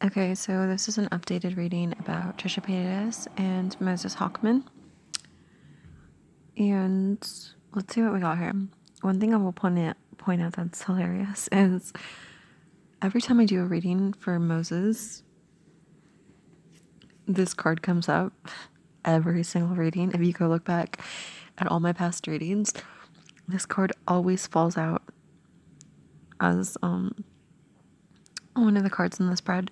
Okay, so this is an updated reading about TRISHA Paytas and Moses Hawkman. And let's see what we got here. One thing I will point out that's hilarious is every time I do a reading for Moses, this card comes up. Every single reading. If you go look back at all my past readings, this card always falls out as one of the cards in the spread.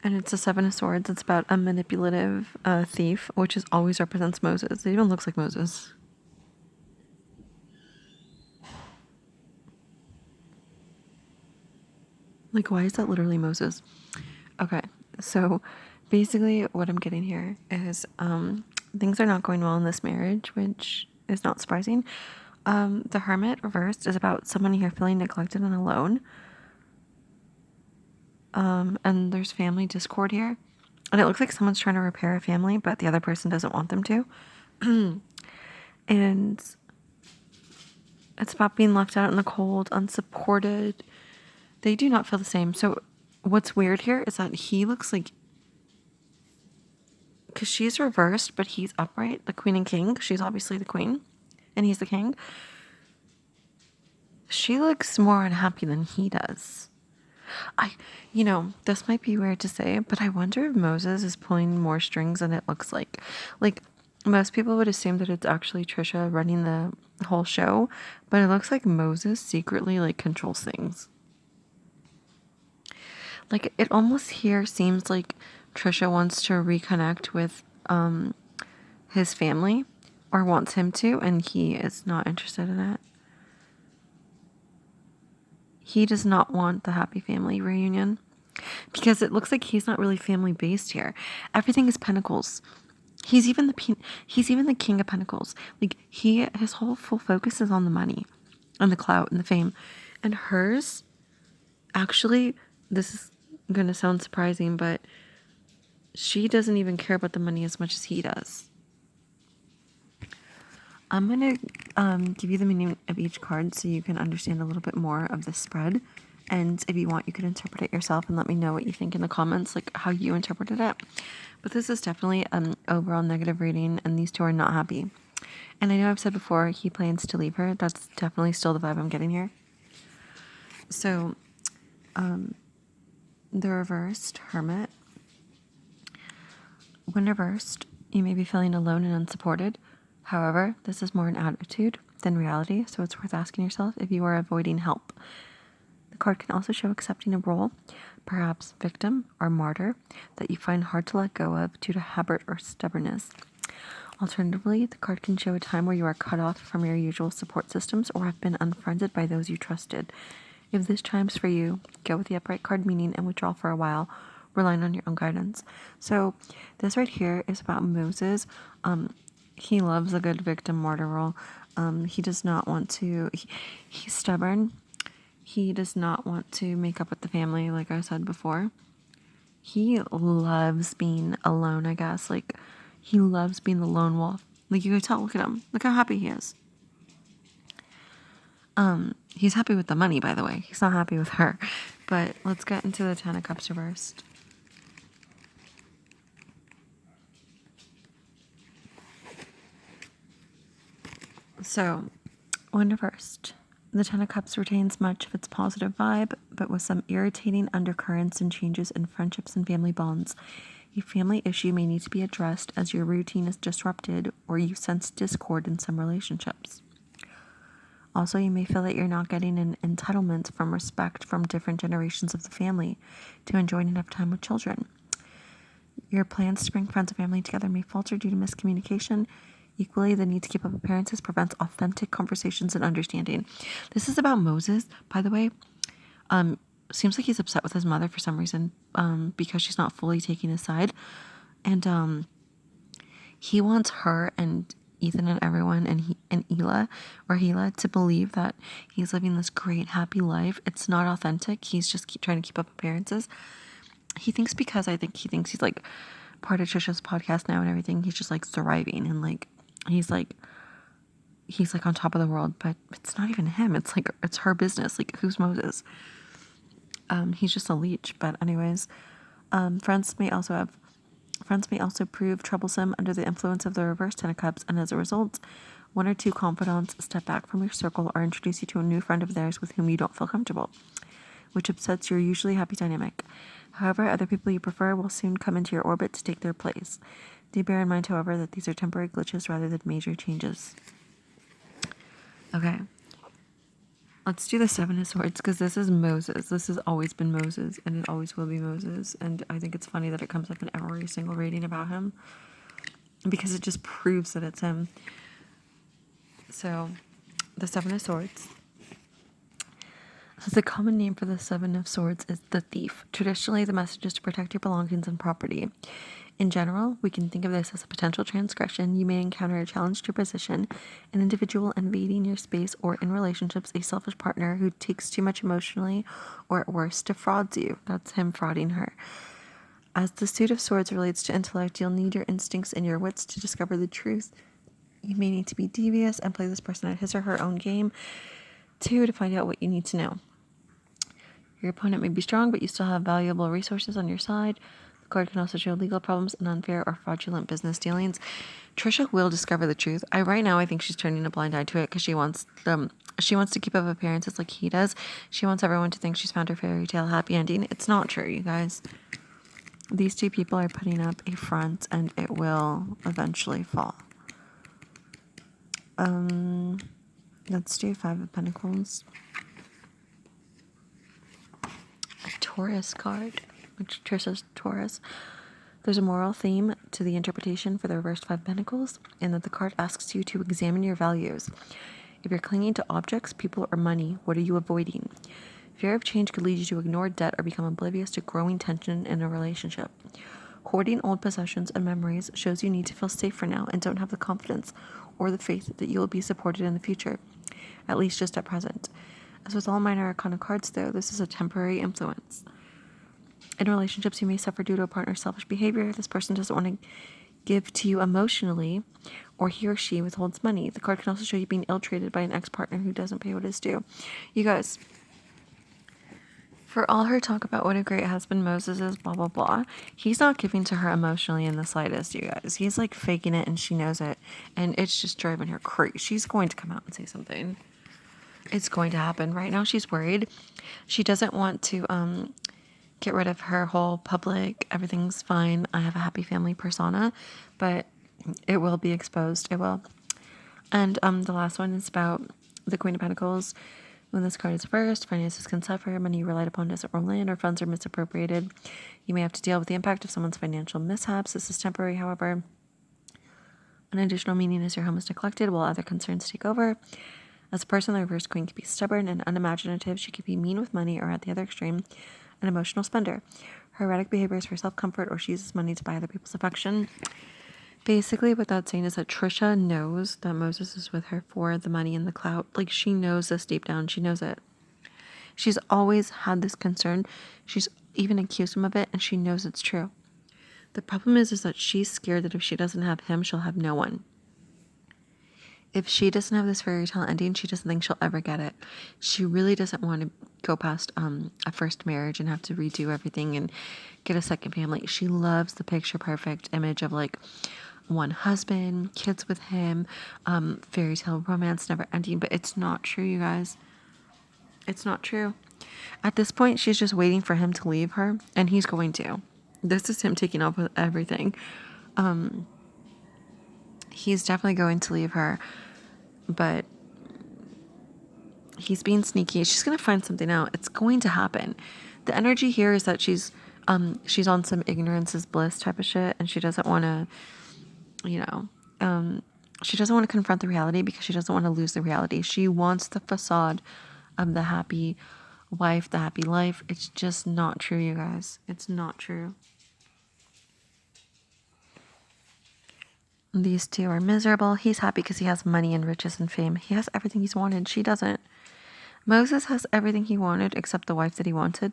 And it's a Seven of Swords. It's about a manipulative thief, which always represents Moses. It even looks like Moses. Like, why is that literally Moses? Okay, so basically what I'm getting here is things are not going well in this marriage, which is not surprising. The Hermit reversed is about someone here feeling neglected and alone. And there's family discord here. And it looks like someone's trying to repair a family, but the other person doesn't want them to. And it's about being left out in the cold, unsupported. They do not feel the same. So what's weird here is that he looks like, because she's reversed, but he's upright, the queen and king. She's obviously the queen, and he's the king. She looks more unhappy than he does. This might be weird to say, but I wonder if Moses is pulling more strings than it looks like. Like, most people would assume that it's actually Trisha running the whole show, but it looks like Moses secretly, controls things. Like, it almost here seems like Trisha wants to reconnect with his family, or wants him to, and he is not interested in it. He does not want the happy family reunion because it looks like he's not really family based here. Everything is pentacles. He's even the king of pentacles. Like, his whole full focus is on the money and the clout and the fame. And hers, actually, this is going to sound surprising, but she doesn't even care about the money as much as he does. I'm going to give you the meaning of each card so you can understand a little bit more of this spread. And if you want, you can interpret it yourself and let me know what you think in the comments, like how you interpreted it. But this is definitely an overall negative reading, and these two are not happy. And I know I've said before, he plans to leave her. That's definitely still the vibe I'm getting here. So, the reversed Hermit. When reversed, you may be feeling alone and unsupported. However, this is more an attitude than reality, so it's worth asking yourself if you are avoiding help. The card can also show accepting a role, perhaps victim or martyr, that you find hard to let go of due to habit or stubbornness. Alternatively, the card can show a time where you are cut off from your usual support systems or have been unfriended by those you trusted. If this chimes for you, go with the upright card meaning and withdraw for a while, relying on your own guidance. So this right here is about Moses. He loves a good victim martyr role. He does not want to, he's stubborn. He does not want to make up with the family, like I said before. He loves being alone, I guess. Like, he loves being the lone wolf. Like, you can tell, look at him. Look how happy he is. He's happy with the money, by the way. He's not happy with her. But let's get into the Ten of Cups reversed. So, when reversed, the Ten of Cups retains much of its positive vibe, but with some irritating undercurrents and changes in friendships and family bonds. A family issue may need to be addressed as your routine is disrupted or you sense discord in some relationships. Also, you may feel that you're not getting an entitlement from respect from different generations of the family to enjoy enough time with children. Your plans to bring friends and family together may falter due to miscommunication. Equally, the need to keep up appearances prevents authentic conversations and understanding. This is about Moses, by the way. Seems like he's upset with his mother for some reason, because she's not fully taking his side. And he wants her and Ethan and everyone and Hila to believe that he's living this great, happy life. It's not authentic. He's just trying to keep up appearances. He thinks because I think he thinks he's like part of Trisha's podcast now and everything. He's just like thriving and like he's like on top of the world, but it's not even him. It's like it's her business. Like, who's Moses? He's just a leech. But anyways, Friends may also prove troublesome under the influence of the reverse Ten of Cups, and as a result, one or two confidants step back from your circle or introduce you to a new friend of theirs with whom you don't feel comfortable, which upsets your usually happy dynamic. However, other people you prefer will soon come into your orbit to take their place. Do bear in mind, however, that these are temporary glitches rather than major changes. Okay. Let's do the Seven of Swords, because this is Moses. This has always been Moses, and it always will be Moses. And I think it's funny that it comes up in every single reading about him, because it just proves that it's him. So, the Seven of Swords. The common name for the Seven of Swords is the thief. Traditionally, the message is to protect your belongings and property. In general, we can think of this as a potential transgression. You may encounter a challenge to your position, an individual invading your space, or in relationships, a selfish partner who takes too much emotionally, or at worst, defrauds you. That's him frauding her. As the suit of swords relates to intellect, you'll need your instincts and your wits to discover the truth. You may need to be devious and play this person at his or her own game, too, to find out what you need to know. Your opponent may be strong, but you still have valuable resources on your side. The card can also show legal problems and unfair or fraudulent business dealings. Trisha will discover the truth. Right now I think she's turning a blind eye to it because she wants to keep up appearances like he does. She wants everyone to think she's found her fairy tale happy ending. It's not true, you guys. These two people are putting up a front, and it will eventually fall. Let's do Five of Pentacles. A Taurus card, which Trisha's Taurus. There's a moral theme to the interpretation for the reversed Five of Pentacles, in that the card asks you to examine your values. If you're clinging to objects, people, or money, what are you avoiding? Fear of change could lead you to ignore debt or become oblivious to growing tension in a relationship. Hoarding old possessions and memories shows you need to feel safe for now and don't have the confidence or the faith that you will be supported in the future, at least just at present. As with all minor arcana cards, though, this is a temporary influence. In relationships, you may suffer due to a partner's selfish behavior. This person doesn't want to give to you emotionally, or he or she withholds money. The card can also show you being ill-treated by an ex-partner who doesn't pay what is due. You guys, for all her talk about what a great husband Moses is, blah, blah, blah, he's not giving to her emotionally in the slightest, you guys. He's like faking it, and she knows it, and it's just driving her crazy. She's going to come out and say something. It's going to happen. Right now she's worried. She doesn't want to get rid of her whole public, everything's fine, I have a happy family persona, but it will be exposed. It will. And the last one is about the Queen of Pentacles. When this card is reversed, finances can suffer, money you relied upon doesn't roll in, or funds are misappropriated. You may have to deal with the impact of someone's financial mishaps. This is temporary, however. An additional meaning is your home is neglected while other concerns take over. As a person, the reversed queen can be stubborn and unimaginative. She can be mean with money, or at the other extreme, an emotional spender. Her erratic behavior is for self-comfort, or she uses money to buy other people's affection. Basically, what that's saying is that Trisha knows that Moses is with her for the money and the clout. Like, she knows this deep down. She knows it. She's always had this concern. She's even accused him of it, and she knows it's true. The problem is that she's scared that if she doesn't have him, she'll have no one. If she doesn't have this fairy tale ending, she doesn't think she'll ever get it. She really doesn't want to go past a first marriage and have to redo everything and get a second family. She loves the picture perfect image of like one husband, kids with him, fairy tale romance never ending, but it's not true, you guys. It's not true. At this point, she's just waiting for him to leave her, and he's going to. This is him taking off with everything. He's definitely going to leave her, but he's being sneaky. She's going to find something out. It's going to happen. The energy here is that she's on some ignorance is bliss type of shit, and she doesn't want to, she doesn't want to confront the reality because she doesn't want to lose the reality. She wants the facade of the happy wife, the happy life. It's just not true, you guys. It's not true. These two are miserable. He's happy because he has money and riches and fame. He has everything he's wanted. She doesn't. Moses has everything he wanted except the wife that he wanted.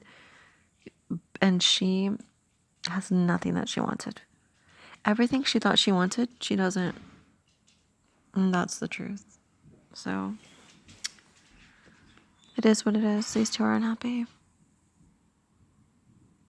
And she has nothing that she wanted. Everything she thought she wanted, she doesn't. And that's the truth. So, it is what it is. These two are unhappy.